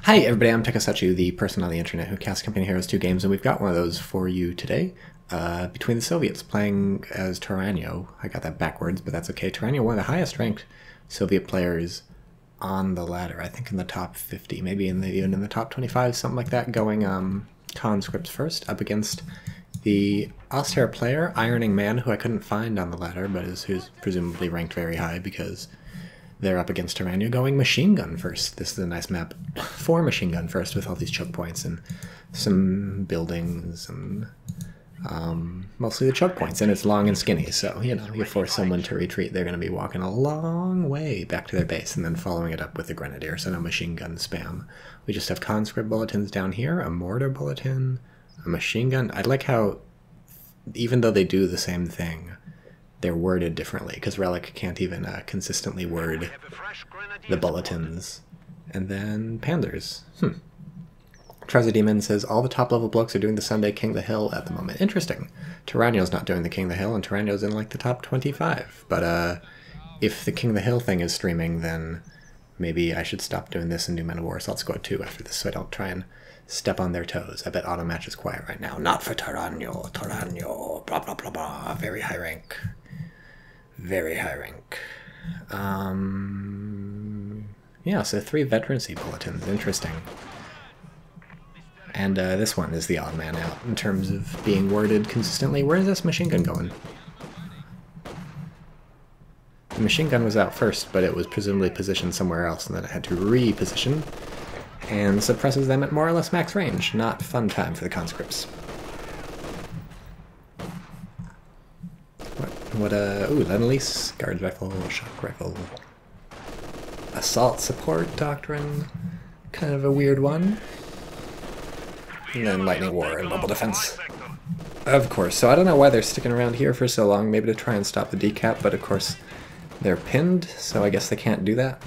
Hi everybody, I'm TychoCelchuuu, the person on the internet who casts Company Heroes 2 games, and we've got one of those for you today. Between the Soviets, playing as Tyranio. I got that backwards, but that's okay. Tyranio, one of the highest ranked Soviet players on the ladder. I think in the top 50, maybe even in the top 25, something like that, going conscripts first, up against the austere player, Ironing Man, who I couldn't find on the ladder, but who's presumably ranked very high because they're up against Tyranio, going machine gun first. This is a nice map for machine gun first with all these choke points and some buildings and mostly the choke points. And it's long and skinny, so, you know, you force someone to retreat, they're going to be walking a long way back to their base and then following it up with a grenadier, so no machine gun spam. We just have conscript bulletins down here, a mortar bulletin, a machine gun. I like how, even though they do the same thing, they're worded differently, because Relic can't even consistently word the bulletins. And then Panthers. Trouser Demon says, all the top-level blokes are doing the Sunday King the Hill at the moment. Interesting. Tyranio's not doing the King the Hill, and Tyranio's in, like, the top 25. But, if the King the Hill thing is streaming, then maybe I should stop doing this and do Men of War Assault Squad 2 after this, so I don't try and step on their toes. I bet Auto-Match is quiet right now. Not for Tyranio. Tyranio. Blah, blah, blah, blah. Very high rank. Very high rank. Yeah, so 3 veterancy bulletins. Interesting. And this one is the odd man out in terms of being worded consistently. Where is this machine gun going? The machine gun was out first, but it was presumably positioned somewhere else, and then it had to reposition, and suppresses them at more or less max range. Not fun time for the conscripts. Ooh, Lend-Lease, Guard Rifle, Shock Rifle. Assault Support Doctrine, kind of a weird one. And then Lightning War and Mobile Defense. Of course, so I don't know why they're sticking around here for so long, maybe to try and stop the decap, but of course they're pinned, so I guess they can't do that.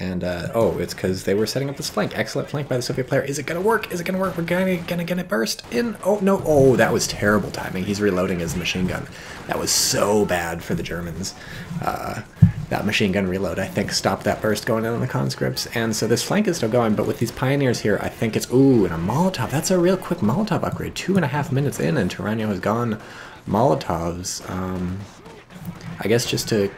And, oh, it's because they were setting up this flank. Excellent flank by the Soviet player. Is it gonna work? Is it gonna work? We're gonna get it burst in. Oh, no. Oh, that was terrible timing. He's reloading his machine gun. That was so bad for the Germans. That machine gun reload, I think, stopped that burst going in on the conscripts. And so this flank is still going, but with these pioneers here, I think it's... Ooh, and a Molotov. That's a real quick Molotov upgrade. 2.5 minutes in, and Tyranio has gone Molotovs. I guess just to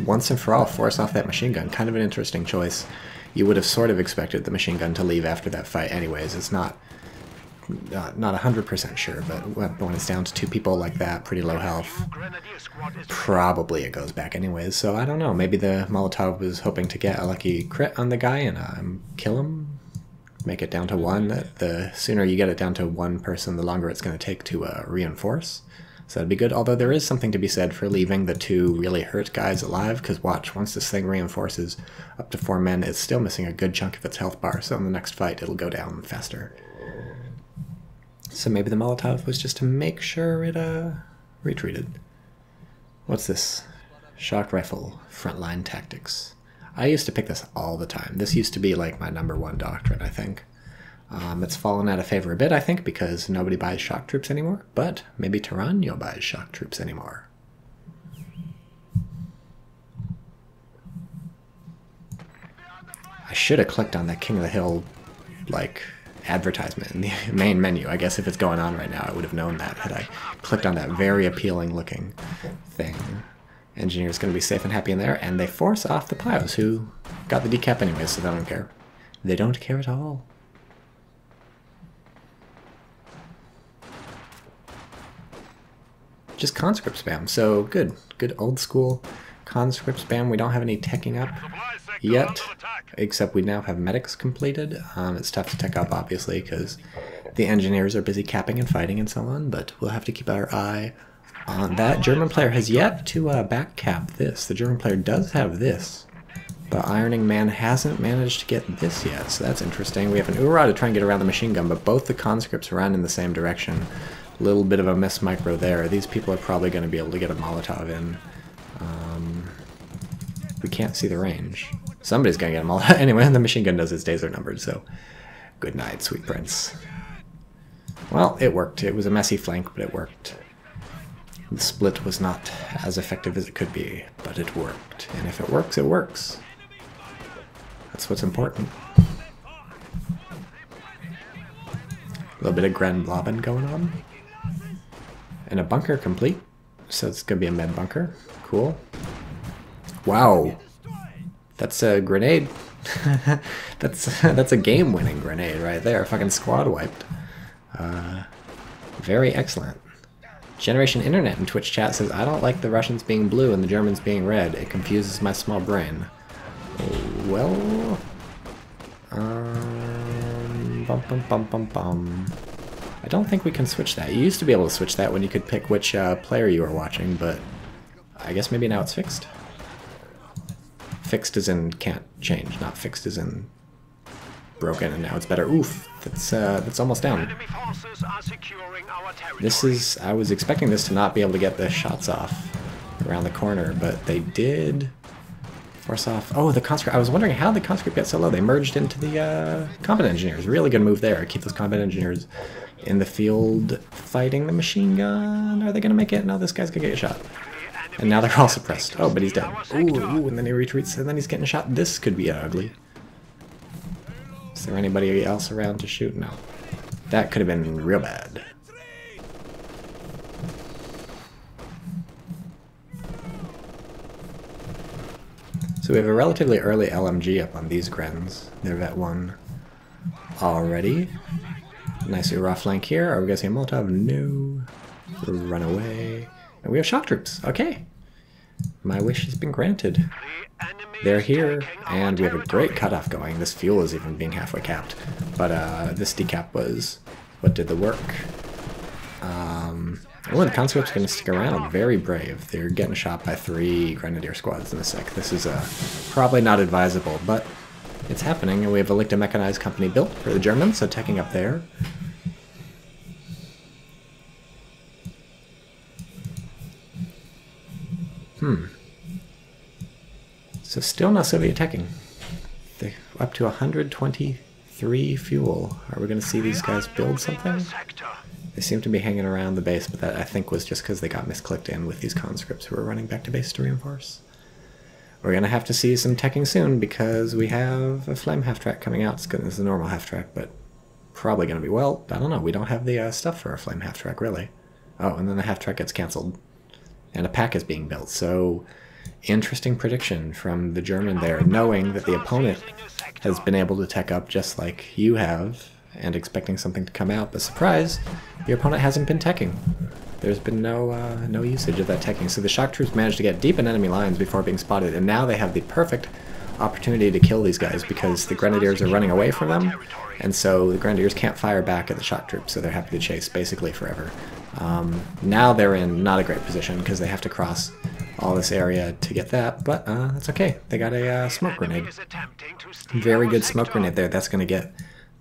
once and for all force off that machine gun. Kind of an interesting choice. You would have sort of expected the machine gun to leave after that fight anyways. It's not 100% sure, but when it's down to 2 people like that, pretty low health, probably it goes back anyways. So I don't know, maybe the Molotov was hoping to get a lucky crit on the guy and kill him, make it down to 1. The sooner you get it down to 1 person, the longer it's going to take to reinforce. So that'd be good, although there is something to be said for leaving the 2 really hurt guys alive, because watch, once this thing reinforces up to 4 men, it's still missing a good chunk of its health bar, so in the next fight it'll go down faster. So maybe the Molotov was just to make sure it retreated. What's this? Shock Rifle, Frontline Tactics. I used to pick this all the time. This used to be like my #1 doctrine, I think. It's fallen out of favor a bit, I think, because nobody buys shock troops anymore, but maybe Tyranio buys shock troops anymore. I should have clicked on that King of the Hill, like, advertisement in the main menu. I guess if it's going on right now, I would have known that had I clicked on that very appealing looking thing. Engineer's going to be safe and happy in there, and they force off the Pios, who got the decap anyways, so they don't care. They don't care at all. Just conscript spam, so good old school conscript spam. We don't have any teching up yet, except we now have medics completed. It's tough to tech up, obviously, because the engineers are busy capping and fighting and so on, but we'll have to keep our eye on that. German player has yet to back cap this. The German player does have this, but Ironing Man hasn't managed to get this yet, so that's interesting. We have an Ura to try and get around the machine gun, but both the conscripts run in the same direction. Little bit of a miss micro there. These people are probably going to be able to get a Molotov in. We can't see the range. Somebody's going to get a Molotov. Anyway, the machine gun knows its days are numbered, so good night, sweet prince. Well, it worked. It was a messy flank, but it worked. The split was not as effective as it could be, but it worked. And if it works, it works. That's what's important. little bit of Gren blobbing going on. And a bunker complete. So it's going to be a med bunker. Cool. Wow. That's a grenade. that's a game-winning grenade right there. Fucking squad wiped. Very excellent. Generation Internet in Twitch chat says, I don't like the Russians being blue and the Germans being red. It confuses my small brain. Well... I don't think we can switch that. You used to be able to switch that when you could pick which player you were watching, but I guess maybe now it's fixed. Fixed as in can't change, not fixed as in broken, and now it's better. Oof, that's almost down. This is, I was expecting this to not be able to get the shots off around the corner, but they did force off. Oh, the conscript. I was wondering how the conscript got so low. They merged into the combat engineers. Really good move there. Keep those combat engineers in the field fighting the machine gun. Are they going to make it? No, this guy's going to get shot. And now they're all suppressed. Oh, but he's dead. Ooh, and then he retreats, and then he's getting shot. This could be ugly. Is there anybody else around to shoot? No. That could have been real bad. So we have a relatively early LMG up on these Grens. They're Vet 1 already. Nice raw flank here. Are we going to see a Molotov? No. Run away. And we have shock troops. Okay. My wish has been granted. They're here, and we have a great cutoff going. This fuel is even being halfway capped. But this decap was what did the work. Oh, the conscripts are going to stick around. Very brave. They're getting shot by 3 grenadier squads in a sec. This is probably not advisable, but it's happening. And we have a Lichte mechanized company built for the Germans, so teching up there. So still no Soviet teching. They're up to 123 fuel. Are we going to see these guys build something? They seem to be hanging around the base, but that I think was just because they got misclicked in with these conscripts who are running back to base to reinforce. We're going to have to see some teching soon because we have a flame half-track coming out. It's a normal half-track, but probably going to be, well, I don't know. We don't have the stuff for a flame half-track, really. Oh, and then the half-track gets cancelled. And a pack is being built, so interesting prediction from the German there, knowing that the opponent has been able to tech up just like you have, and expecting something to come out, but surprise, your opponent hasn't been teching. There's been no usage of that teching, so the shock troops managed to get deep in enemy lines before being spotted, and now they have the perfect opportunity to kill these guys because the grenadiers are running away from them, and so the grenadiers can't fire back at the shock troops, so they're happy to chase basically forever. Now they're in not a great position because they have to cross all this area to get that, but that's okay. They got a smoke grenade. Very good smoke grenade there. That's going to get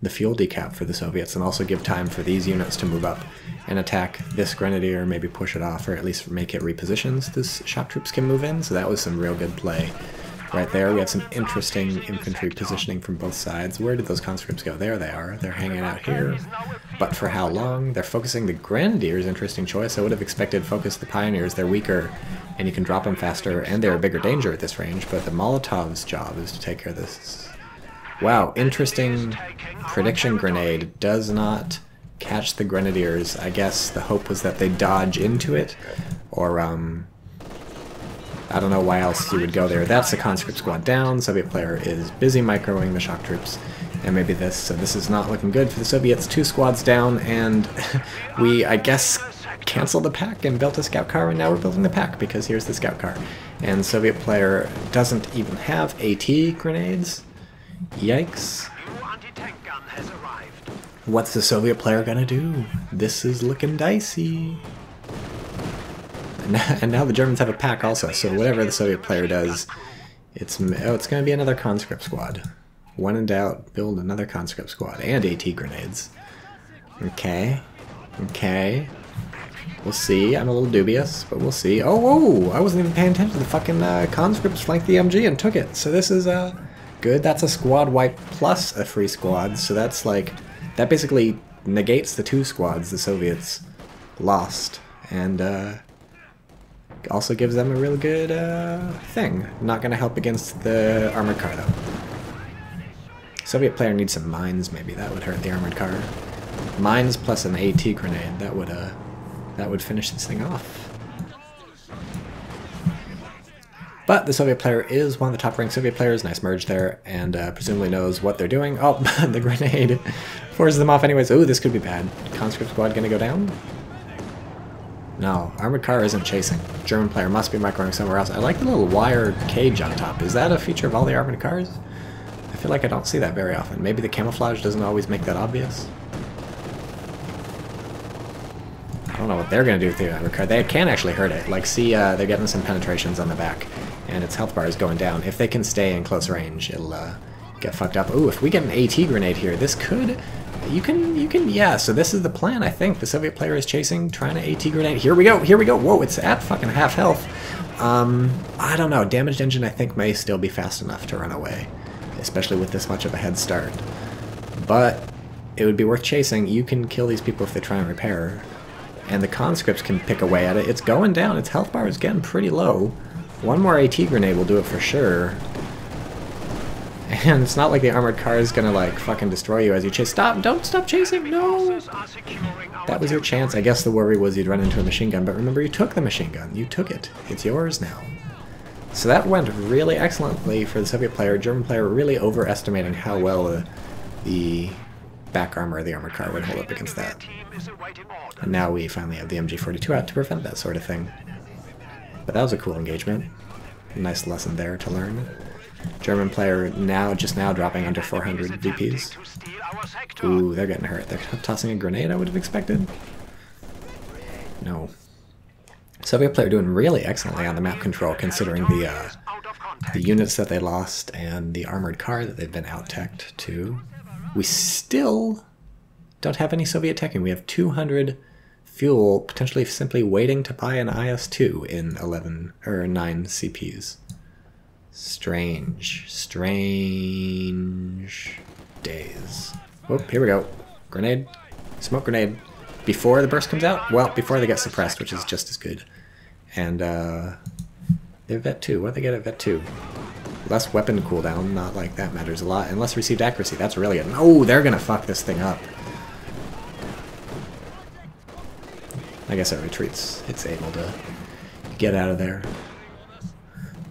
the fuel decap for the Soviets and also give time for these units to move up and attack this grenadier, maybe push it off, or at least make it repositions. This shock troops can move in, so that was some real good play right there. We have some interesting infantry positioning from both sides. Where did those conscripts go? There they are. They're hanging out here. But for how long? They're focusing the grenadiers. Interesting choice. I would have expected focus the pioneers. They're weaker, and you can drop them faster, and they're a bigger danger at this range, but the Molotov's job is to take care of this. Wow, interesting prediction grenade. Does not catch the grenadiers. I guess the hope was that they dodge into it, or I don't know why else you would go there. That's the conscript squad down. Soviet player is busy microing the shock troops. And maybe this, so this is not looking good for the Soviets. 2 squads down, and we, I guess, canceled the pack and built a scout car, and now we're building the pack because here's the scout car. And Soviet player doesn't even have AT grenades. Yikes. What's the Soviet player gonna do? This is looking dicey. And now the Germans have a pack also, so whatever the Soviet player does, it's going to be another conscript squad. When in doubt, build another conscript squad and AT grenades. Okay. Okay. We'll see. I'm a little dubious, but we'll see. Oh, whoa! I wasn't even paying attention. The fucking conscripts flanked the MG and took it. So this is good. That's a squad wipe plus a free squad, so that's like... That basically negates the 2 squads the Soviets lost. And, also gives them a real good thing. Not going to help against the armored car, though. Soviet player needs some mines, maybe. That would hurt the armored car. Mines plus an AT grenade, that would finish this thing off. But the Soviet player is one of the top-ranked Soviet players. Nice merge there, and presumably knows what they're doing. Oh, the grenade forces them off anyways. Ooh, this could be bad. Conscript squad gonna go down? No, armored car isn't chasing. German player must be microing somewhere else. I like the little wire cage on top. Is that a feature of all the armored cars? I feel like I don't see that very often. Maybe the camouflage doesn't always make that obvious. I don't know what they're gonna do with the armored car. They can actually hurt it. Like, see, they're getting some penetrations on the back, and its health bar is going down. If they can stay in close range, it'll get fucked up. Ooh, if we get an AT grenade here, this could... You can, yeah, so this is the plan, I think. The Soviet player is chasing, trying to AT grenade. Here we go, here we go. Whoa, it's at fucking half health. I don't know. Damaged engine, I think, may still be fast enough to run away, especially with this much of a head start. But it would be worth chasing. You can kill these people if they try and repair. And the conscripts can pick away at it. It's going down. Its health bar is getting pretty low. One more AT grenade will do it for sure. And it's not like the armored car is gonna, like, fucking destroy you as you chase. Stop! Don't stop chasing! No! That was your chance. I guess the worry was you'd run into a machine gun, but remember, you took the machine gun. You took it. It's yours now. So that went really excellently for the Soviet player. German player really overestimating how well the back armor of the armored car would hold up against that. And now we finally have the MG42 out to prevent that sort of thing. But that was a cool engagement. A nice lesson there to learn. German player just now dropping under 400 VPs. Ooh, they're getting hurt. They're tossing a grenade, I would have expected. No. Soviet player doing really excellently on the map control, considering the units that they lost and the armored car that they've been out-teched to. We still don't have any Soviet teching. We have 200 fuel, potentially simply waiting to buy an IS-2 in 9 CPs. Strange days. Oh, here we go. Grenade. Smoke grenade. Before the burst comes out? Well, before they get suppressed, which is just as good. And, they have Vet 2. What do they get at Vet 2? Less weapon cooldown, not like that matters a lot. And less received accuracy, that's really good. Oh, they're gonna fuck this thing up. I guess it retreats. It's able to get out of there.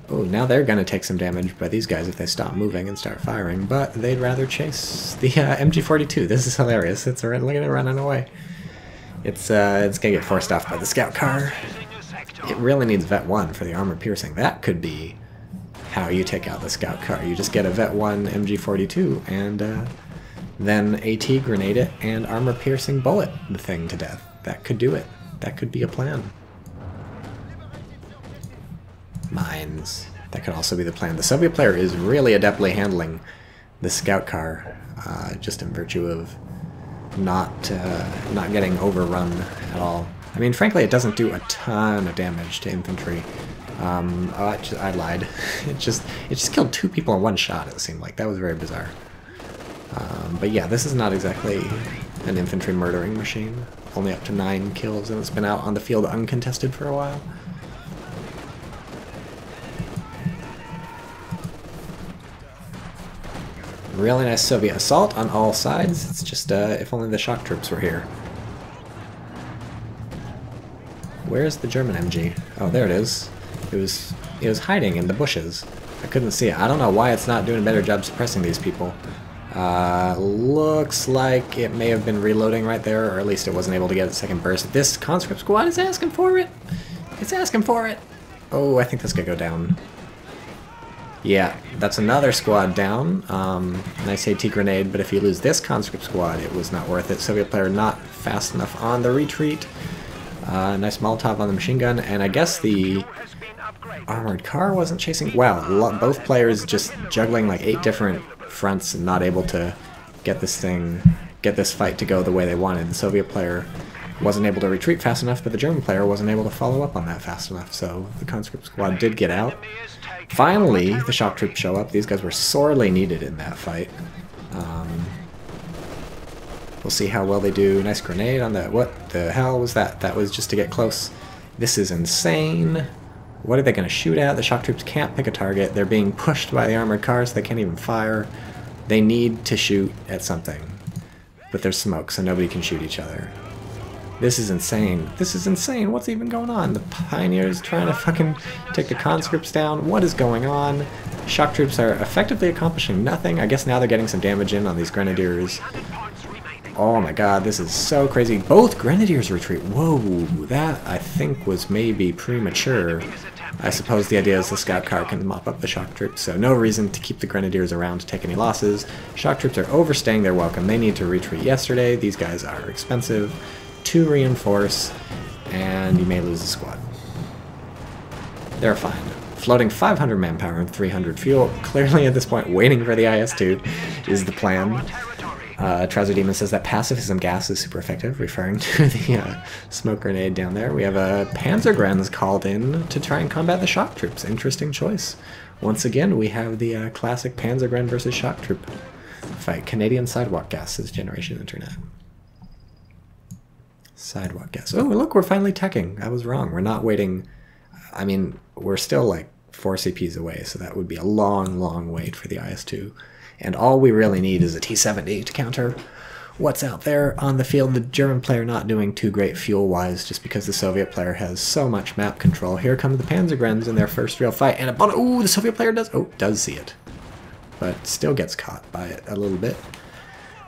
Oh, now they're going to take some damage by these guys if they stop moving and start firing, but they'd rather chase the MG42. This is hilarious. Look at it running away. It's going to get forced off by the scout car. It really needs Vet 1 for the armor piercing. That could be how you take out the scout car. You just get a Vet 1 MG42 and then AT grenade it and armor piercing bullet the thing to death. That could do it. That could be a plan. Mines. That could also be the plan. The Soviet player is really adeptly handling the scout car, just in virtue of not getting overrun at all. I mean, frankly, it doesn't do a ton of damage to infantry. I lied. It just killed 2 people in one shot, it seemed like. That was very bizarre. But yeah, this is not exactly an infantry murdering machine. Only up to 9 kills, and it's been out on the field uncontested for a while. Really nice Soviet assault on all sides. It's just, if only the shock troops were here. Where's the German MG? Oh, there it is. It was hiding in the bushes. I couldn't see it. I don't know why it's not doing a better job suppressing these people. Looks like it may have been reloading right there, or at least it wasn't able to get its second burst. This conscript squad is asking for it! It's asking for it! Oh, I think this could go down. Yeah, that's another squad down. Nice AT grenade, but if you lose this conscript squad, it was not worth it. Soviet player not fast enough on the retreat. Nice Molotov on the machine gun, and I guess the armored car wasn't chasing. Wow, both players just juggling like 8 different fronts and not able to get this fight to go the way they wanted. The Soviet player wasn't able to retreat fast enough, but the German player wasn't able to follow up on that fast enough, so the conscript squad did get out. Finally, the shock troops show up. These guys were sorely needed in that fight. We'll see how well they do. Nice grenade on that. What the hell was that? That was just to get close. This is insane. What are they going to shoot at? The shock troops can't pick a target. They're being pushed by the armored cars, so they can't even fire. They need to shoot at something. But there's smoke, so nobody can shoot each other. This is insane. This is insane. What's even going on? The Pioneers trying to fucking take the conscripts down. What is going on? Shock troops are effectively accomplishing nothing. I guess now they're getting some damage in on these grenadiers. Oh my god, this is so crazy. Both grenadiers retreat. Whoa, that I think was maybe premature. I suppose the idea is the scout car can mop up the shock troops, so no reason to keep the grenadiers around to take any losses. Shock troops are overstaying their welcome. They need to retreat yesterday. These guys are expensive to reinforce, and you may lose a squad. They're fine. Floating 500 manpower and 300 fuel. Clearly at this point, waiting for the IS-2 is the plan. Trouser Demon says that pacifism gas is super effective, referring to the smoke grenade down there. We have a Panzergrenz called in to try and combat the shock troops. Interesting choice. Once again, we have the classic Panzergrenz versus shock troop fight. Canadian sidewalk gas, says Generation Internet. Sidewalk gas. Oh, look, we're finally teching. I was wrong. We're not waiting. I mean, we're still like 4 CPs away, so that would be a long, long wait for the IS-2. And all we really need is a T-70 to counter what's out there on the field. The German player not doing too great fuel-wise, just because the Soviet player has so much map control. Here come the Panzergrenz in their first real fight, and ooh, the Soviet player does see it, but still gets caught by it a little bit.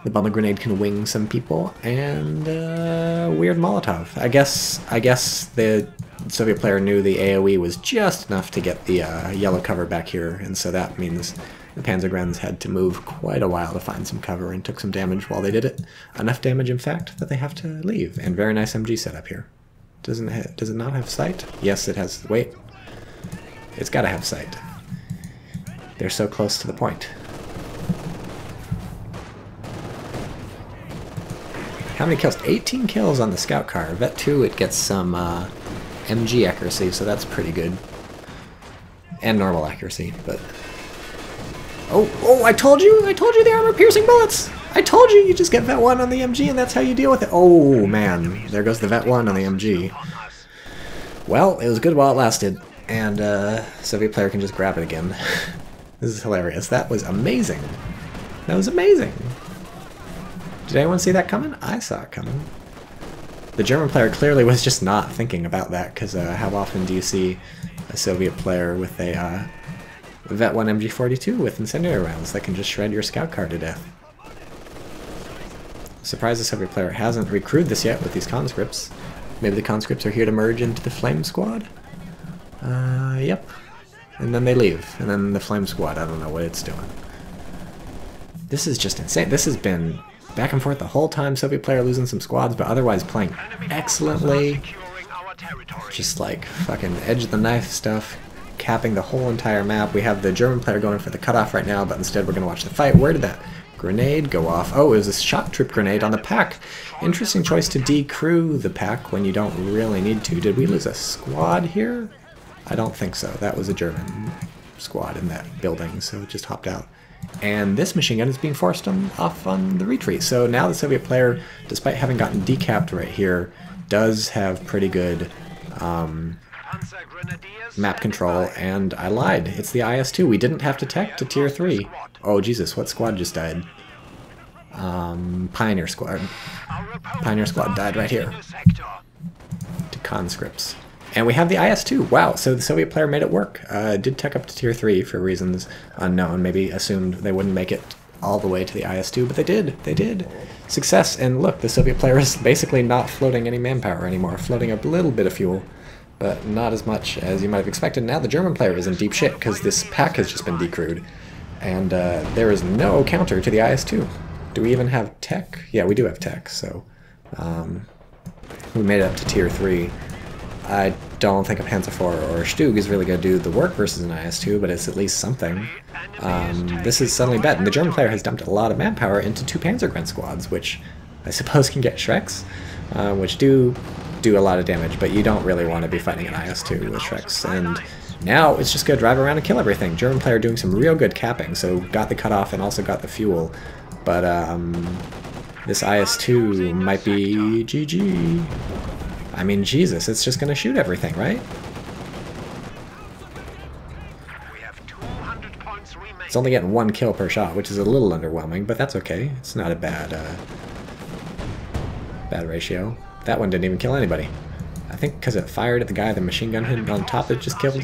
The bundle grenade can wing some people, and weird Molotov. I guess the Soviet player knew the AoE was just enough to get the yellow cover back here, and so that means the Panzergrenz had to move quite a while to find some cover and took some damage while they did it. Enough damage, in fact, that they have to leave. And very nice MG setup here. Does it not have sight? Yes, it has. Wait. It's got to have sight. They're so close to the point. How many kills? 18 kills on the scout car. Vet 2, it gets some MG accuracy, so that's pretty good. And normal accuracy, but... Oh, I told you the armor-piercing bullets! I told you just get Vet 1 on the MG and that's how you deal with it. Oh, man. There goes the Vet 1 on the MG. Well, it was good while it lasted, and Soviet player can just grab it again. This is hilarious. That was amazing. That was amazing. Did anyone see that coming? I saw it coming. The German player clearly was just not thinking about that, because how often do you see a Soviet player with a Vet 1 MG42 with incendiary rounds that can just shred your scout car to death? Surprised the Soviet player hasn't recruited this yet with these conscripts. Maybe the conscripts are here to merge into the Flame Squad? Yep. And then they leave. And then the Flame Squad, I don't know what it's doing. This is just insane. This has been back and forth the whole time. Soviet player losing some squads, but otherwise playing excellently. Just like fucking edge of the knife stuff. Capping the whole entire map. We have the German player going for the cutoff right now, but instead we're going to watch the fight. Where did that grenade go off? Oh, it was a shock troop grenade on the pack. Interesting choice to decrew the pack when you don't really need to. Did we lose a squad here? I don't think so. That was a German squad in that building, so it just hopped out. And this machine gun is being forced off on the retreat. So now the Soviet player, despite having gotten decapped right here, does have pretty good map control, and I lied. It's the IS-2. We didn't have to tech to tier 3. Oh, Jesus, what squad just died? Pioneer Squad. Pioneer Squad died right here. To conscripts. And we have the IS-2. Wow, so the Soviet player made it work. Did tech up to tier 3 for reasons unknown. Maybe assumed they wouldn't make it all the way to the IS-2, but they did. They did. Success, and look, the Soviet player is basically not floating any manpower anymore. Floating a little bit of fuel, but not as much as you might have expected. Now the German player is in deep shit because this pack has just been decrewed, and there is no counter to the IS-2. Do we even have tech? Yeah, we do have tech, so we made it up to tier 3. I don't think a Panzer IV or a Stug is really going to do the work versus an IS-2, but it's at least something. This is suddenly bad, and the German player has dumped a lot of manpower into 2 Panzergrenz squads, which I suppose can get Shreks, which do a lot of damage, but you don't really want to be fighting an IS-2 with Shreks. And now it's just going to drive around and kill everything. German player doing some real good capping, so got the cutoff and also got the fuel. But this IS-2 might be GG. I mean, Jesus, it's just going to shoot everything, right? It's only getting 1 kill per shot, which is a little underwhelming, but that's okay. It's not a bad bad ratio. That one didn't even kill anybody. I think because it fired at the guy the machine gun hit on top, it just killed.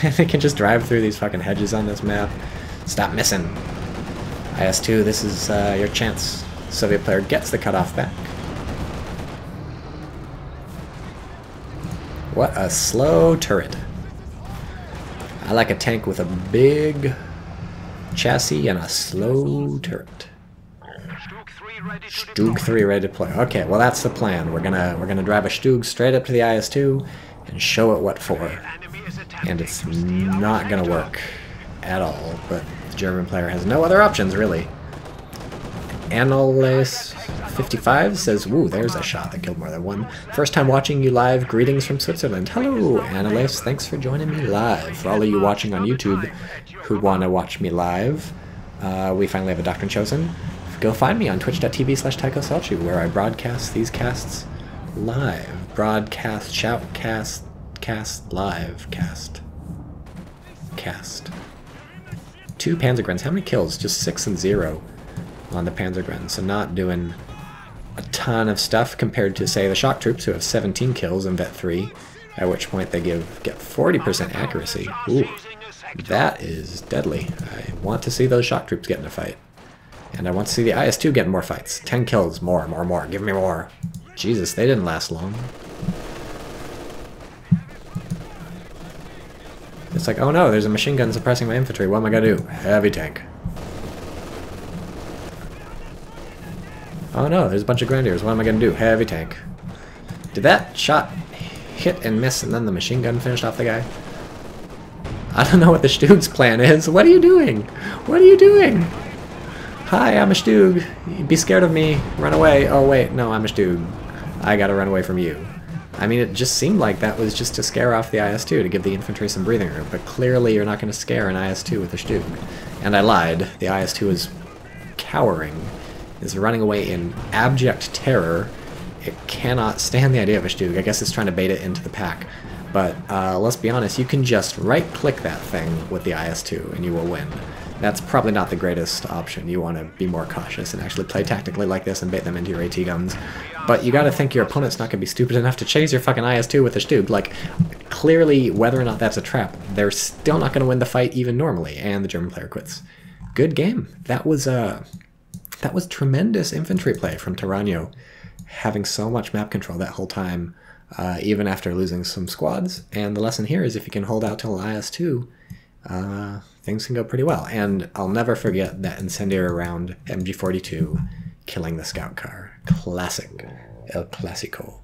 They can just drive through these fucking hedges on this map. Stop missing. IS-2, this is your chance. Soviet player gets the cutoff back. What a slow turret. I like a tank with a big chassis and a slow turret. Stug 3 ready to deploy. Okay, well that's the plan. We're gonna drive a Stug straight up to the IS-2 and show it what for. And it's not gonna work at all, but the German player has no other options really. Annales55 says, "Woo, there's a shot that killed more than one. First time watching you live. Greetings from Switzerland." Hello, Annales. Thanks for joining me live. For all of you watching on YouTube who want to watch me live, we finally have a Doctrine Chosen. Go find me on twitch.tv/TychoCelchuuu, where I broadcast these casts live. Broadcast, shout, cast, live, cast. 2 Panzergrens. How many kills? Just 6 and 0. On the Panzergren, so not doing a ton of stuff compared to, say, the Shawk troops, who have 17 kills in Vet 3, at which point they get 40% accuracy. Ooh, that is deadly. I want to see those Shawk troops get in a fight. And I want to see the IS-2 get more fights. 10 kills, more, give me more. Jesus, they didn't last long. It's like, oh no, there's a machine gun suppressing my infantry, what am I gonna do? Heavy tank. Oh no, there's a bunch of grenadiers. What am I going to do? Heavy tank. Did that shot hit and miss and then the machine gun finished off the guy? I don't know what the Stug's plan is. What are you doing? What are you doing? Hi, I'm a Stug. Be scared of me. Run away. Oh wait, no, I'm a Stug. I gotta run away from you. I mean, it just seemed like that was just to scare off the IS-2, to give the infantry some breathing room. But clearly you're not going to scare an IS-2 with a Stug. And I lied. The IS-2 is cowering. Is running away in abject terror. It cannot stand the idea of a Stug. I guess it's trying to bait it into the pack. But let's be honest, you can just right-click that thing with the IS-2 and you will win. That's probably not the greatest option. You want to be more cautious and actually play tactically like this and bait them into your AT guns. But you gotta think your opponent's not gonna be stupid enough to chase your fucking IS-2 with a Stug. Like, clearly, whether or not that's a trap, they're still not gonna win the fight even normally, and the German player quits. Good game. That was tremendous infantry play from Tychocelchuuu, having so much map control that whole time, even after losing some squads. And the lesson here is if you can hold out till IS-2, things can go pretty well. And I'll never forget that incendiary round MG42 killing the scout car. Classic. El Clasico.